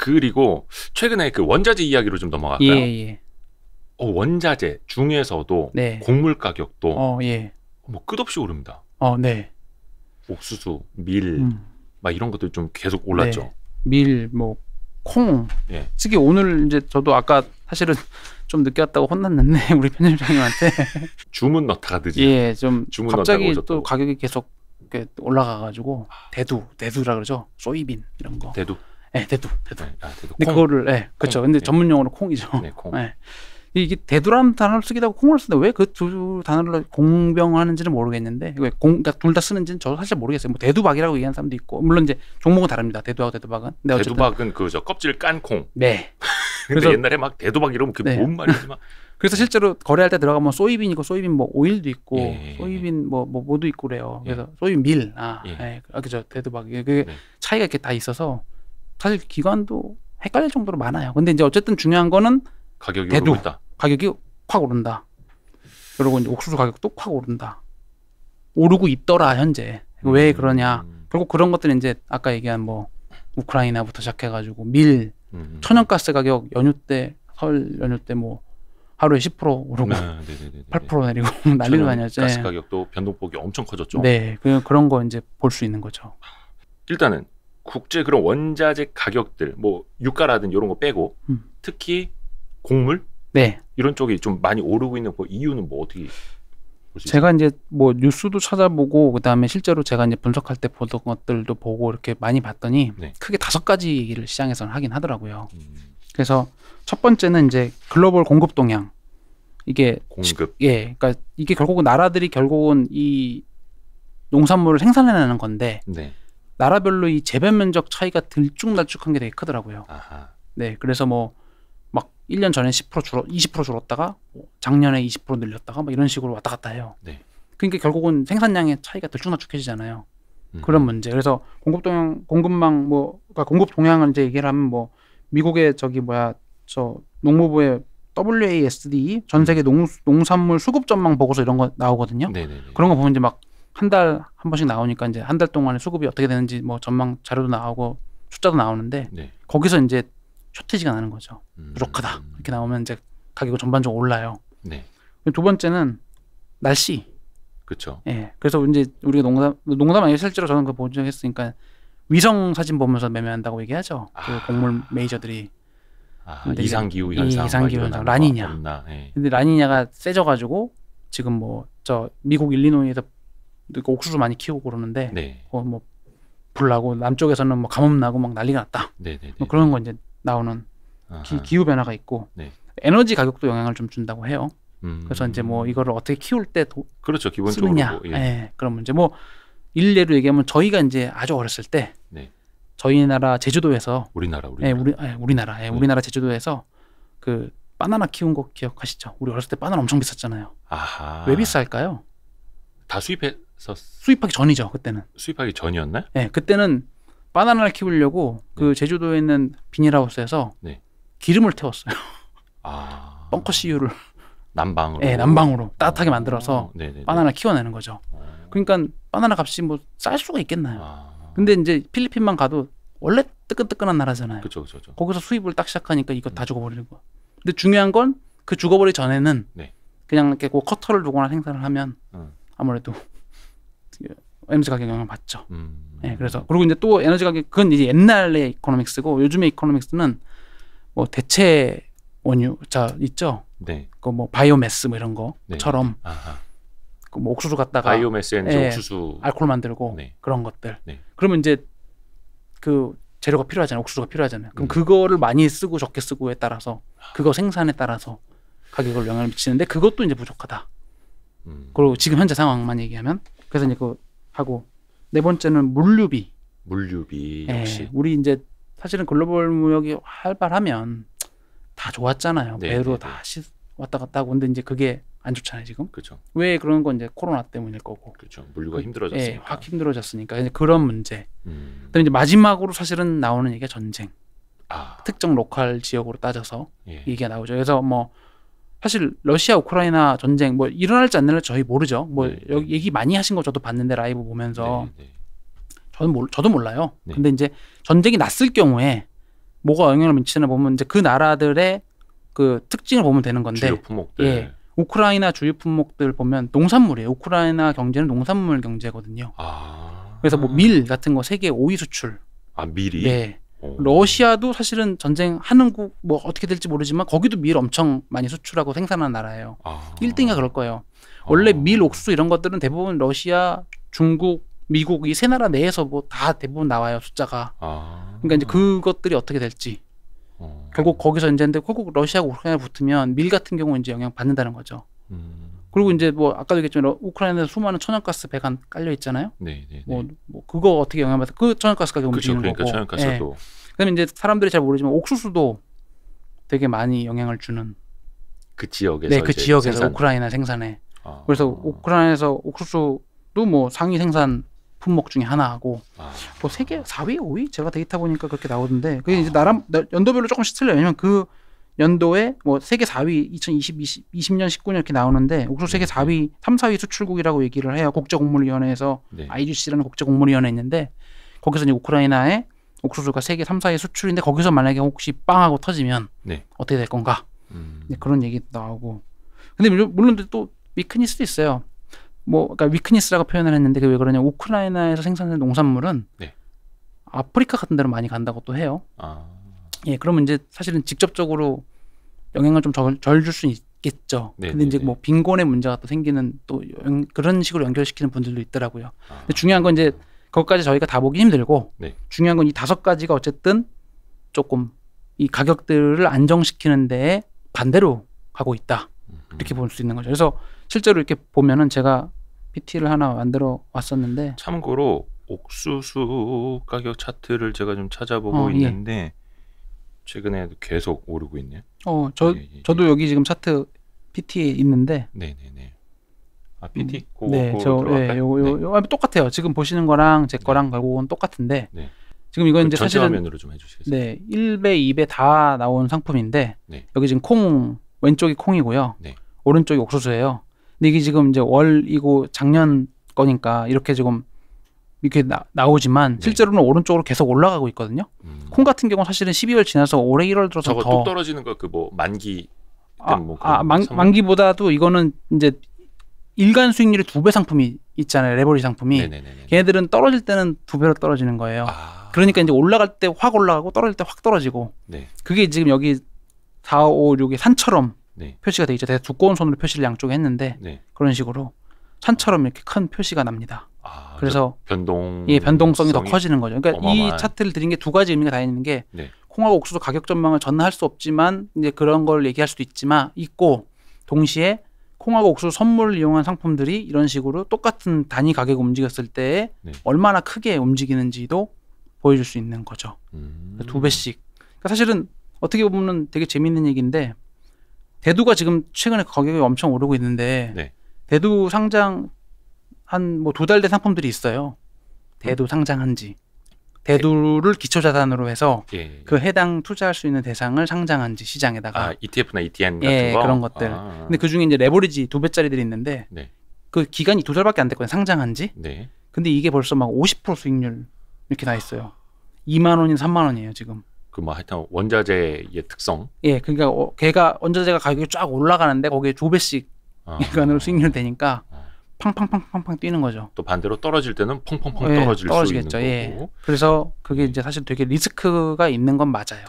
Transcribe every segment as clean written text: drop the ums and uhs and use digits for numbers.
그리고 최근에 그 원자재 이야기로 좀 넘어갈까요? 예. 원자재 중에서도 네. 곡물 가격도 예. 뭐 끝없이 오릅니다. 네. 옥수수, 밀, 막 이런 것들 좀 계속 올랐죠. 네. 밀, 뭐 콩. 예. 특히 오늘 이제 저도 아까 사실은 좀 늦게 왔다고 혼났는데 우리 편집장님한테 주문 넣다가 늦이. 예, 좀 주문 갑자기 넣다가 또 가격이 계속 이렇게 올라가가지고 대두라 그러죠. 소이빈 이런 거. 대두. 네, 대두. 대두. 근데 그거를 그렇죠. 근데 전문용어로 콩이죠. 네, 콩. 네. 이게 대두라는 단어를 쓰기도 하고 콩을 쓰는데 왜 그 두 단어를 공병하는지는 모르겠는데 왜 그러니까 둘 다 쓰는지는 저도 사실 모르겠어요. 뭐 대두박이라고 얘기하는 사람도 있고 물론 이제 종목은 다릅니다. 대두하고 대두박은. 근데 대두박은 그저 껍질 깐 콩. 네. 그래서 옛날에 막 대두박 이러면 그게 뭔 말이지 막. 그래서 실제로 거래할 때 들어가면 소이빈 있고 소이빈 뭐 오일도 있고 소이빈 뭐도 있고 그래요. 그래서 소이빈 밀, 그죠 대두박 그 차이가 이렇게 다 있어서 사실 기관도 헷갈릴 정도로 많아요. 근데 이제 어쨌든 중요한 거는 가격이 대두 오르고 있다. 가격이 확 오른다. 그리고 이제 옥수수 가격도 확 오른다. 오르고 있더라 현재. 왜 그러냐? 결국 그런 것들은 이제 아까 얘기한 뭐 우크라이나부터 시작해가지고 밀, 천연가스 가격 연휴 때 설 연휴 때 뭐 하루에 10% 오르고 8% 내리고 난리도 아니었죠. 가스 가격도 변동폭이 엄청 커졌죠. 네, 그런 거 이제 볼 수 있는 거죠. 일단은 국제 그런 원자재 가격들, 뭐 유가라든지 이런 거 빼고 특히 곡물, 이런 쪽이 좀 많이 오르고 있는 그 이유는 뭐 어떻게? 제가 이제 뭐 뉴스도 찾아보고 그다음에 실제로 제가 이제 분석할 때 보던 것들도 보고 이렇게 많이 봤더니 크게 5가지 얘기를 시장에서는 하긴 하더라고요. 그래서 첫 번째는 이제 글로벌 공급 동향. 이게 공급. 그러니까 이게 결국은 나라들이 결국은 이 농산물을 생산해내는 건데 나라별로 이 재배 면적 차이가 들쭉날쭉한 게 되게 크더라고요. 아하. 네, 그래서 뭐 막 1년 전에 20% 줄었다가 작년에 20% 늘렸다가 막 이런 식으로 왔다 갔다 해요. 그러니까 결국은 생산량의 차이가 들쭉날쭉해지잖아요. 그런 문제. 그래서 공급 동향을 이제 얘기를 하면 뭐 미국의 저 농무부의 WASD 전 세계 농산물 수급 전망 보고서 이런 거 나오거든요. 그런 거 보면 이제 막 한 달 한 번씩 나오니까 이제 한 달 동안의 수급이 어떻게 되는지 뭐 전망 자료도 나오고 숫자도 나오는데 거기서 이제 쇼티지가 나는 거죠. 부족하다 이렇게 나오면 이제 가격이 전반적으로 올라요. 두 번째는 날씨. 그렇죠. 그래서 이제 우리가 농담 아니고 실제로 저는 그거 본 적 했으니까 위성 사진 보면서 매매한다고 얘기하죠. 그 곡물 메이저들이. 이상기후 현상. 이상기후 현상. 라니냐. 근데 라니냐가 세져가지고 지금 뭐 저 미국 일리노이에서 옥수수 많이 키우고 그러는데 뭐 불나고 남쪽에서는 뭐 가뭄 나고 막 난리가 났다. 뭐 그런 거 이제 나오는 기후 변화가 있고 에너지 가격도 영향을 좀 준다고 해요. 그래서 이제 뭐 이거를 어떻게 키울 때 그렇죠. 기본적으로 쓰느냐. 그런 문제. 뭐 일례로 얘기하면 저희가 이제 아주 어렸을 때 저희 나라 제주도에서 우리나라 제주도에서 그 바나나 키운 거 기억하시죠? 우리 어렸을 때 바나나 엄청 비쌌잖아요. 왜 비쌀까요? 다 수입하기 전이죠. 그때는. 수입하기 전이었나요? 그때는 바나나를 키우려고 그 제주도에 있는 비닐하우스에서 기름을 태웠어요. 벙커 CU를 난방으로. 난방으로 따뜻하게 만들어서 바나나를 키워내는 거죠. 그러니까 바나나 값이 뭐 쌀 수가 있겠나요? 근데 이제 필리핀만 가도 원래 뜨끈뜨끈한 나라잖아요. 그렇죠. 거기서 수입을 딱 시작하니까 이거 다 죽어버리고. 근데 중요한 건 그 죽어버리기 전에는 그냥 이렇게 커터를 두거나 생산을 하면 아무래도 에너지 가격 영향을 받죠. 그래서 그리고 이제 또 에너지 가격 그건 이제 옛날의 이코노믹스고 요즘의 이코노믹스는 뭐 대체 원유 있죠. 그 뭐 바이오매스 뭐 이런 거처럼 그 뭐 옥수수 갖다가 바이오매스 에너지 옥수수 알코올 만들고 그런 것들. 그러면 이제 그 재료가 필요하잖아요. 옥수수가 필요하잖아요. 그럼 그거를 많이 쓰고 적게 쓰고에 따라서 그거 생산에 따라서 가격을 영향을 미치는데 그것도 이제 부족하다. 그리고 지금 현재 상황만 얘기하면 그래서 이제 그 하고 네 번째는 물류비 역시 우리 이제 사실은 글로벌 무역이 활발하면 다 좋았잖아요. 배로 다 왔다 갔다 하고 근데 이제 그게 안 좋잖아요 지금. 그렇죠. 왜 그런 건 이제 코로나 때문일 거고. 그렇죠. 물류가 힘들어졌으니까. 확 힘들어졌으니까 이제 그런 문제. 그다음에 이제 마지막으로 사실은 나오는 얘기가 전쟁. 특정 로컬 지역으로 따져서 얘기가 나오죠. 그래서 뭐 사실 러시아 우크라이나 전쟁 뭐 일어날지 안 일어날지 저희 모르죠. 뭐 여기 얘기 많이 하신 거 저도 봤는데 라이브 보면서 저도 몰라요. 근데 이제 전쟁이 났을 경우에 뭐가 영향을 미치나 보면 이제 그 나라들의 그 특징을 보면 되는 건데. 주요 품목들. 예. 우크라이나 주요 품목들 보면 농산물이에요. 우크라이나 경제는 농산물 경제거든요. 그래서 뭐 밀 같은 거 세계 5위 수출. 밀이? 네. 러시아도 사실은 전쟁하는 국 뭐 어떻게 될지 모르지만 거기도 밀 엄청 많이 수출하고 생산하는 나라예요. 1등이가 그럴 거예요. 원래 밀, 옥수수 이런 것들은 대부분 러시아, 중국, 미국 이 세 나라 내에서 뭐 다 대부분 나와요, 숫자가. 그러니까 이제 그것들이 어떻게 될지. 결국 거기서 이제 근데 결국 러시아가 우크라이나 붙으면 밀 같은 경우 이제 영향 받는다는 거죠. 그리고 이제 뭐 아까도 얘기했지만 우크라이나에 수많은 천연가스 배관 깔려 있잖아요. 뭐 그거 어떻게 영향받아? 그 천연가스가 움직이는 그러니까 거고. 천연가스도. 네. 그다음에 이제 사람들이 잘 모르지만 옥수수도 되게 많이 영향을 주는. 그 지역에서. 네, 그 지역에서 생산. 우크라이나 생산에. 그래서 우크라이나에서 옥수수도 뭐 상위 생산 품목 중에 하나하고 뭐 세계 4위, 5위 제가 데이터 보니까 그렇게 나오던데 그게 이제 나라 연도별로 조금씩 틀려요. 왜냐면 그 연도에 뭐 세계 4위 2020년 19년 이렇게 나오는데 옥수수 세계 4위 3, 4위 수출국이라고 얘기를 해요. 국제곡물위원회에서 IGC라는 국제곡물위원회 있는데 거기서 이제 우크라이나의 옥수수가 세계 3, 4위 수출인데 거기서 만약에 혹시 빵하고 터지면 어떻게 될 건가? 그런 얘기도 나오고. 근데 물론 또 위크니스도 있어요. 뭐 그러니까 위크니스라고 표현을 했는데 그게 왜 그러냐? 우크라이나에서 생산된 농산물은 아프리카 같은 데로 많이 간다고 또 해요. 예, 그러면 이제 사실은 직접적으로 영향을 좀 덜 줄 수 있겠죠. 근데 이제 뭐 빈곤의 문제가 또 생기는 또 그런 식으로 연결시키는 분들도 있더라고요. 근데 중요한 건 이제 그것까지 저희가 다 보기 힘들고 중요한 건 이 5가지가 어쨌든 조금 이 가격들을 안정시키는 데에 반대로 가고 있다. 이렇게 볼 수 있는 거죠. 그래서 실제로 이렇게 보면은 제가 PT를 하나 만들어 왔었는데 참고로 옥수수 가격 차트를 제가 좀 찾아보고 있는데 최근에 계속 오르고 있네요. 저도 여기 지금 차트 PT에 있는데. 네네네. PT? 요 똑같아요. 지금 보시는 거랑 제 거랑 결국은 똑같은데. 지금 이건 이제 전체 사실은 화면으로 좀 해주시겠어요? 1배, 2배 다 나온 상품인데 여기 지금 콩 왼쪽이 콩이고요. 오른쪽이 옥수수예요. 근데 이게 지금 이제 월이고 작년 거니까 이렇게 지금 이렇게 나오지만 실제로는 오른쪽으로 계속 올라가고 있거든요. 콩 같은 경우는 사실은 12월 지나서 올해 1월 들어서 저거 뚝 떨어지는 거 그 뭐 만기 만기보다도 이거는 이제 일간 수익률이 2배 상품이 있잖아요. 레버리지 상품이. 걔네들은 떨어질 때는 2배로 떨어지는 거예요. 그러니까 이제 올라갈 때 확 올라가고 떨어질 때 확 떨어지고. 그게 지금 여기 4, 5, 6이 산처럼 표시가 돼 있죠. 되게 두꺼운 손으로 표시를 양쪽에 했는데 그런 식으로 산처럼 이렇게 큰 표시가 납니다. 그래서 변동성이 더 커지는 거죠. 그러니까 어마어마한. 이 차트를 드린 게 2가지 의미가 다 있는 게 콩하고 옥수수 가격 전망을 전할 수 없지만 이제 그런 걸 얘기할 수도 있고 동시에 콩하고 옥수수 선물을 이용한 상품들이 이런 식으로 똑같은 단위 가격 움직였을 때 얼마나 크게 움직이는지도 보여줄 수 있는 거죠. 2배씩. 그러니까 사실은 어떻게 보면 되게 재밌는 얘기인데 대두가 지금 최근에 가격이 엄청 오르고 있는데 대두 상장 한 뭐 2달 된 상품들이 있어요. 대두 상장한 지. 대두를 기초자산으로 해서 그 해당 투자할 수 있는 대상을 상장한 지 시장에다가. ETF나 ETN 같은 거? 그런 것들. 근데 그 중에 이제 레버리지 2배짜리들이 있는데 그 기간이 2달밖에 안 됐거든요. 상장한 지. 근데 이게 벌써 막 50% 수익률 이렇게 나 있어요. 2만 원이나 3만 원이에요, 지금. 그 뭐 하여튼 원자재의 특성. 그러니까 걔가 원자재가 가격이 쫙 올라가는데 거기에 2배씩 기간으로 수익률 되니까 팡팡팡팡팡 뛰는 거죠. 또 반대로 떨어질 때는 펑펑펑 떨어지겠죠. 수 있는 거고. 그래서 그게 이제 사실 되게 리스크가 있는 건 맞아요.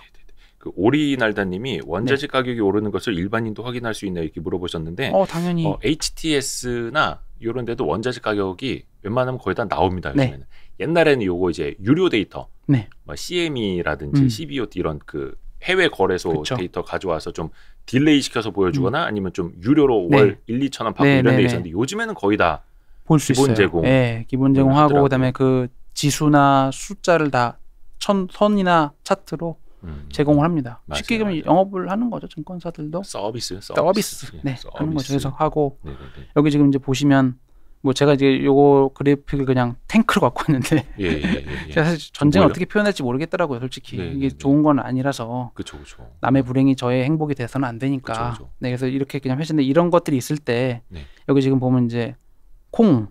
그 오리날다님이 원자재 가격이 오르는 것을 일반인도 확인할 수 있나 이렇게 물어보셨는데, 당연히 HTS나 이런 데도 원자재 가격이 웬만하면 거의 다 나옵니다. 요즘에는. 옛날에는 요거 이제 유료 데이터, 뭐 CME라든지 CBOT 이런 그 해외 거래소 데이터 가져와서 좀 딜레이 시켜서 보여주거나 아니면 좀 유료로 월 1, 2천 원 받고 이런 데 있었는데 요즘에는 거의 다 볼 수 기본 있어요. 제공. 기본 제공하고 그다음에 그 지수나 숫자를 다 선이나 차트로 제공을 합니다. 쉽게 얘기하면 영업을 하는 거죠. 증권사들도. 서비스. 하는 거죠. 그래서 하고 여기 지금 이제 보시면 뭐 제가 이제 요거 그래픽을 그냥 탱크로 갖고 왔는데 제가 사실 전쟁을 어떻게 표현할지 모르겠더라고요. 솔직히 이게 좋은 건 아니라서 그쵸. 남의 불행이 저의 행복이 돼서는 안 되니까. 그쵸. 그래서 이렇게 그냥 했는데 이런 것들이 있을 때 여기 지금 보면 이제 콩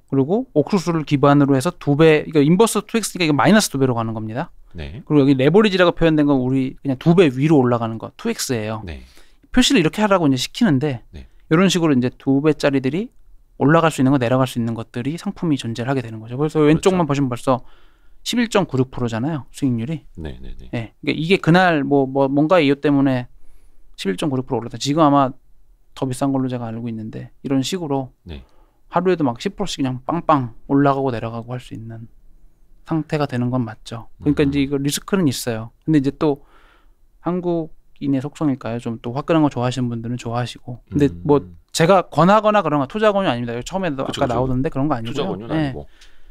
그리고 옥수수를 기반으로 해서 2배, 그러니까 인버스 2x니까 이게 마이너스 2배로 가는 겁니다. 네. 그리고 여기 레버리지라고 표현된 건 우리 그냥 2배 위로 올라가는 거 2x예요. 네. 표시를 이렇게 하라고 이제 시키는데 네. 이런 식으로 이제 2배짜리들이 올라갈 수 있는 거 내려갈 수 있는 것들이 상품이 존재를 하게 되는 거죠. 그래서 왼쪽만 그렇죠. 보시면 벌써 11.96%잖아요. 수익률이. 네. 그러니까 이게 그날 뭔가 이유 때문에 11.96% 올랐다. 지금 아마 더 비싼 걸로 제가 알고 있는데 이런 식으로 네. 하루에도 막 10%씩 그냥 빵빵 올라가고 내려가고 할 수 있는 상태가 되는 건 맞죠. 그러니까 이제 이거 리스크는 있어요. 근데 이제 또 한국인의 속성일까요? 좀 또 화끈한 거 좋아하시는 분들은 좋아하시고. 근데 뭐 제가 권하거나 그런 거 투자 권유 아닙니다. 처음에도 아까 나오던데 그런 거 아니고요. 투자 권유는 아니고.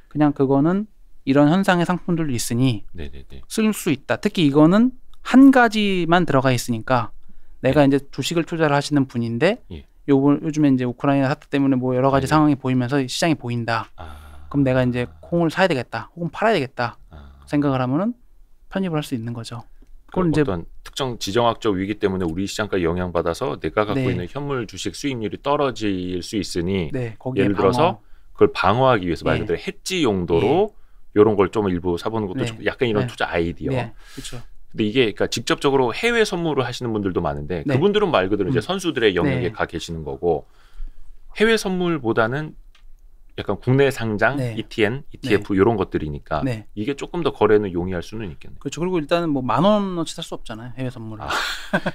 그냥 그거는 이런 현상의 상품들도 있으니 쓸 수 있다. 특히 이거는 한 가지만 들어가 있으니까 내가 이제 주식을 투자를 하시는 분인데 요즘에 이제 우크라이나 사태 때문에 뭐 여러 가지 상황이 보이면서 시장이 보인다. 그럼 내가 이제 콩을 사야 되겠다. 혹은 팔아야 되겠다. 생각을 하면은 편입을 할 수 있는 거죠. 그건 이제 어떤 특정 지정학적 위기 때문에 우리 시장까지 영향받아서 내가 갖고 있는 현물 주식 수익률이 떨어질 수 있으니 예를 들어서 그걸 방어하기 위해서 말 그대로 해지 용도로 이런 걸 좀 일부 사보는 것도 약간 이런 투자 아이디어. 그렇죠. 근데 이게 그러니까 직접적으로 해외 선물을 하시는 분들도 많은데 그분들은 말 그대로 이제 선수들의 영역에 가 계시는 거고 해외 선물보다는 약간 국내 상장, ETN, ETF 이런 것들이니까 이게 조금 더 거래는 용이할 수는 있겠네요. 그렇죠. 그리고 일단은 뭐 10,000원어치 살 수 없잖아요. 해외 선물을.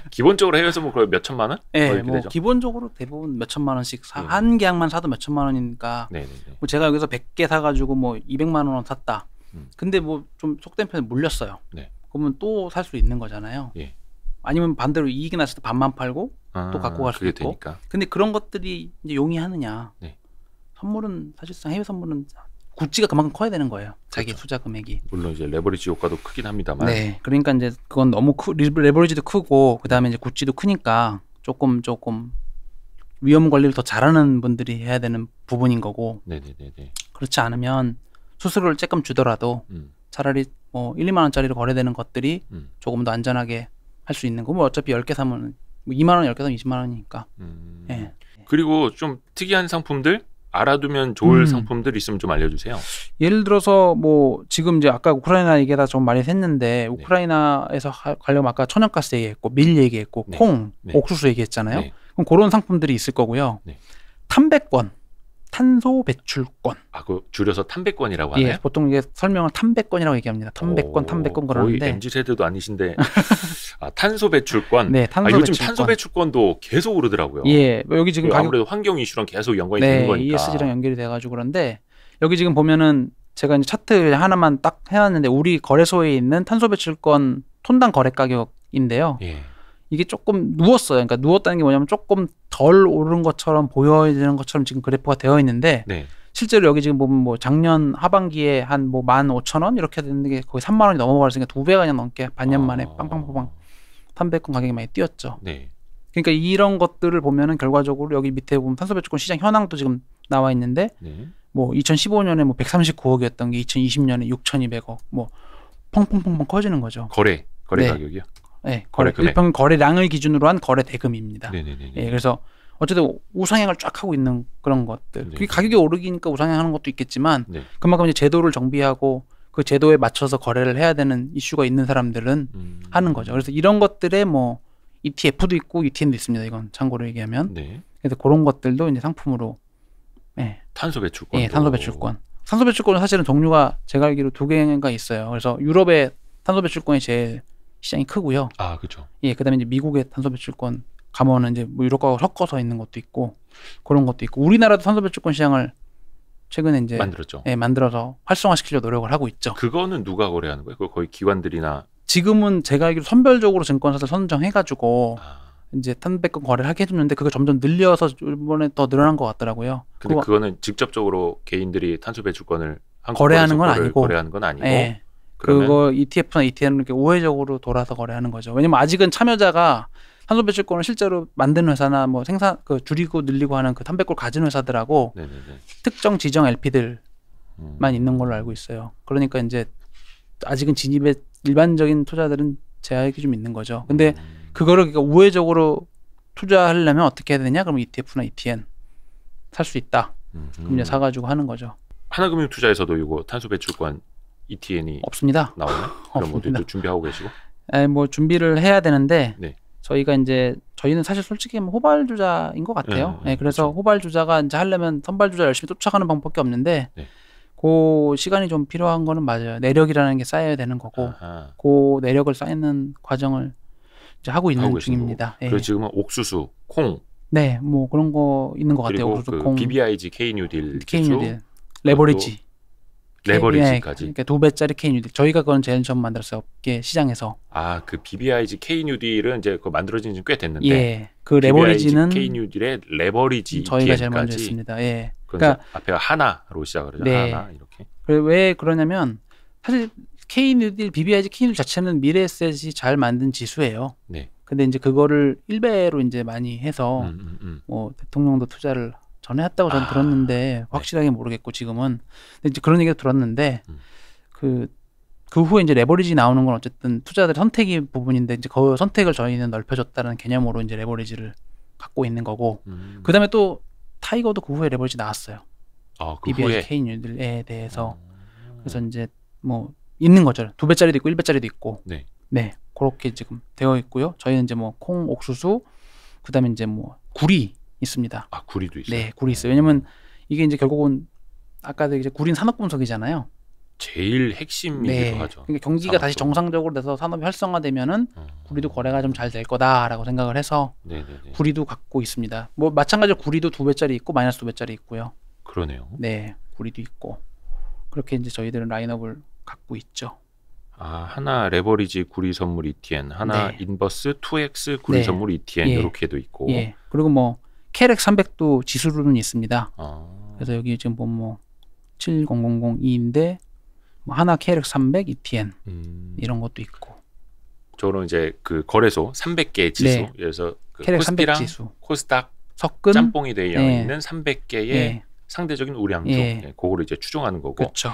기본적으로 해외 선물 거의 몇 천만 원? 네, 뭐 기본적으로 대부분 몇 천만 원씩 한 계약만 사도 몇 천만 원이니까. 뭐 제가 여기서 100개 사가지고 뭐 200만 원 샀다. 근데 뭐 좀 속된 편에 물렸어요. 그러면 또 살 수 있는 거잖아요. 아니면 반대로 이익이 났을 때 반만 팔고 또 갖고 갈 수도 있고. 되니까. 근데 그런 것들이 이제 용이하느냐. 선물은 사실상 해외 선물은 구찌가 그만큼 커야 되는 거예요. 자기 투자 금액이. 물론 이제 레버리지 효과도 크긴 합니다만. 네, 그러니까 이제 그건 너무 레버리지도 크고 그 다음에 이제 구찌도 크니까 조금 위험 관리를 더 잘하는 분들이 해야 되는 부분인 거고. 그렇지 않으면 수수료를 조금 주더라도 차라리 뭐 1, 2만 원짜리로 거래되는 것들이 조금 더 안전하게 할 수 있는 거. 뭐 어차피 10개 사면 뭐 2만 원 10개 사면 20만 원이니까. 그리고 좀 특이한 상품들. 알아두면 좋을 상품들 있으면 좀 알려주세요. 예를 들어서 뭐 지금 이제 아까 우크라이나 얘기다 좀 많이 했는데 우크라이나에서 가려면 아까 천연가스 얘기했고 밀 얘기했고 콩, 옥수수 얘기했잖아요. 그럼 그런 상품들이 있을 거고요. 탄배권, 탄소 배출권. 그 줄여서 탄배권이라고 하나요? 예, 보통 이게 설명을 탄배권이라고 얘기합니다. 탄배권 그러는데 거의 MZ 세대도 아니신데 탄소 배출권. 탄소 요즘 배출권. 탄소 배출권도 계속 오르더라고요. 예, 여기 지금 아무래도 환경 이슈랑 계속 연관이 되는 거니까. ESG랑 연결이 돼가지고 그런데 여기 지금 보면은 제가 이제 차트 하나만 딱 해놨는데 우리 거래소에 있는 탄소 배출권 톤당 거래 가격인데요. 이게 조금 누웠어요. 그러니까 누웠다는 게 뭐냐면 조금 덜 오른 것처럼 보여지는 것처럼 지금 그래프가 되어 있는데 실제로 여기 지금 보면 뭐 작년 하반기에 한 뭐 15,000원 이렇게 됐는데 게 거의 3만 원이 넘어버렸으니까 2배가 그냥 넘게 반년 만에 빵빵빵빵 탄배권 가격이 많이 뛰었죠. 그러니까 이런 것들을 보면은 결과적으로 여기 밑에 보면 탄소 배출권 시장 현황도 지금 나와 있는데 뭐 2015년에 뭐 139억이었던 게 2020년에 6,200억 뭐 펑펑펑펑 커지는 거죠. 거래 가격이요? 네, 일평 거래량을 기준으로 한 거래 대금입니다. 그래서 어쨌든 우상향을 쫙 하고 있는 그런 것들. 그게 가격이 오르기니까 우상향하는 것도 있겠지만 그만큼 이제 제도를 정비하고 그 제도에 맞춰서 거래를 해야 되는 이슈가 있는 사람들은 하는 거죠. 그래서 이런 것들에 뭐 ETF도 있고 ETN도 있습니다. 이건 참고로 얘기하면. 그래서 그런 것들도 이제 상품으로. 탄소 배출권. 탄소 배출권. 탄소 배출권은 사실은 종류가 제가 알기로 2개가 있어요. 그래서 유럽의 탄소 배출권이 제일 시장이 크고요. 그렇죠. 그다음에 이제 미국의 탄소 배출권 가면은 이제 뭐 유럽 거하고 섞어서 있는 것도 있고 그런 것도 있고 우리나라도 탄소 배출권 시장을 최근에 이제 만들었죠. 만들어서 활성화시키려고 노력을 하고 있죠. 그거는 누가 거래하는 거예요? 그거 거의 기관들이나 지금은 제가 알기로 선별적으로 증권사들 선정해가지고 이제 탄배권 거래를 하게 해주는데 그거 점점 늘려서 이번에 더 늘어난 것 같더라고요. 근데 그거는 직접적으로 개인들이 탄소 배출권을 거래하는 건 아니고 거래하는 건 아니고 그거 ETF나 ETN을 이렇게 우회적으로 돌아서 거래하는 거죠. 왜냐면 아직은 참여자가 탄소 배출권을 실제로 만드는 회사나 뭐 생산 줄이고 늘리고 하는 그 탄배권 가진 회사들하고 특정 지정 LP들만 있는 걸로 알고 있어요. 그러니까 이제 아직은 진입에 일반적인 투자들은 제약이 좀 있는 거죠. 근데 그거를 그러니까 우회적으로 투자하려면 어떻게 해야 되냐? 그럼 ETF나 ETN 살 수 있다. 그럼 이제 사가지고 하는 거죠. 하나금융투자에서도 이거 탄소 배출권 ETN이 없습니다. 나오나요? 그럼 어디 또 준비하고 계시고? 뭐 준비를 해야 되는데 네. 저희는 사실 솔직히 호발 주자인 것 같아요. 네, 그래서 그렇죠. 호발 주자가 이제 하려면 선발 주자 열심히 쫓아가는 방법밖에 없는데 네. 그 시간이 좀 필요한 거는 맞아요. 내력이라는 게 쌓여야 되는 거고 그 내력을 쌓이는 과정을 이제 하고 있는 중입니다. 그리고 지금은 옥수수, 콩, 네, 뭐 그런 거 있는 것 같아요. 옥수수, 콩, BBIG K-뉴딜, K-뉴딜, 레버리지. 레버리지까지. 그러니까 2배짜리 K-뉴딜. 저희가 그건 제일 처음 만들었어요. 업계 시장에서. 그 BBIG K-뉴딜은 이제 그 만들어진 지 꽤 됐는데. 예. 그 레버리지는 K-뉴딜의 레버리지 저희가 제일 먼저 했습니다. 예. 그러니까 앞에가 하나로 시작을 하죠. 네. 하나 이렇게. 왜 그러냐면 사실 K-뉴딜, BBIG K-뉴딜 자체는 미래에셋이 잘 만든 지수예요. 네. 근데 이제 그거를 1배로 이제 많이 해서 뭐 대통령도 투자를 전에 했다고 저는 들었는데 확실하게 모르겠고 지금은 근데 이제 그런 얘기도 들었는데 그 후에 이제 레버리지 나오는 건 어쨌든 투자자들의 선택이 부분인데 이제 그 선택을 저희는 넓혀줬다는 개념으로 이제 레버리지를 갖고 있는 거고 그다음에 또 타이거도 그 후에 레버리지 나왔어요. 그 BBI K-뉴딜에 대해서 그래서 이제 뭐 있는 거죠. 2배짜리도 있고 1배짜리도 있고 네 그렇게 지금 되어 있고요. 저희는 이제 뭐 콩, 옥수수 그다음에 이제 뭐 구리 있습니다. 구리도 있어요. 네, 구리 있어요. 왜냐면 이게 이제 결국은 아까도 이제 구리는 산업 분석이잖아요. 제일 핵심이기도 하죠. 그러니까 경기가 다시 정상적으로 돼서 산업이 활성화되면은 구리도 거래가 좀 잘 될 거다라고 생각을 해서 구리도 갖고 있습니다. 뭐 마찬가지로 구리도 2배짜리 있고 마이너스 2배짜리 있고요. 그러네요. 네, 구리도 있고 그렇게 이제 저희들은 라인업을 갖고 있죠. 하나 레버리지 구리 선물 ETN, 하나 인버스 2X 구리 선물 ETN 이렇게도 있고. 예. 그리고 뭐 KLX 300도 지수로는 있습니다. 그래서 여기 지금 보면 뭐 70002인데 뭐 하나 KLX 300 ETN 이런 것도 있고. 저는 이제 그 거래소 300개 지수, 그래서 그 코스피랑 지수. 코스닥 섞은 짬뽕이 되어 있는 300개의 상대적인 우량주, 그거를 이제 추종하는 거고. 그렇죠.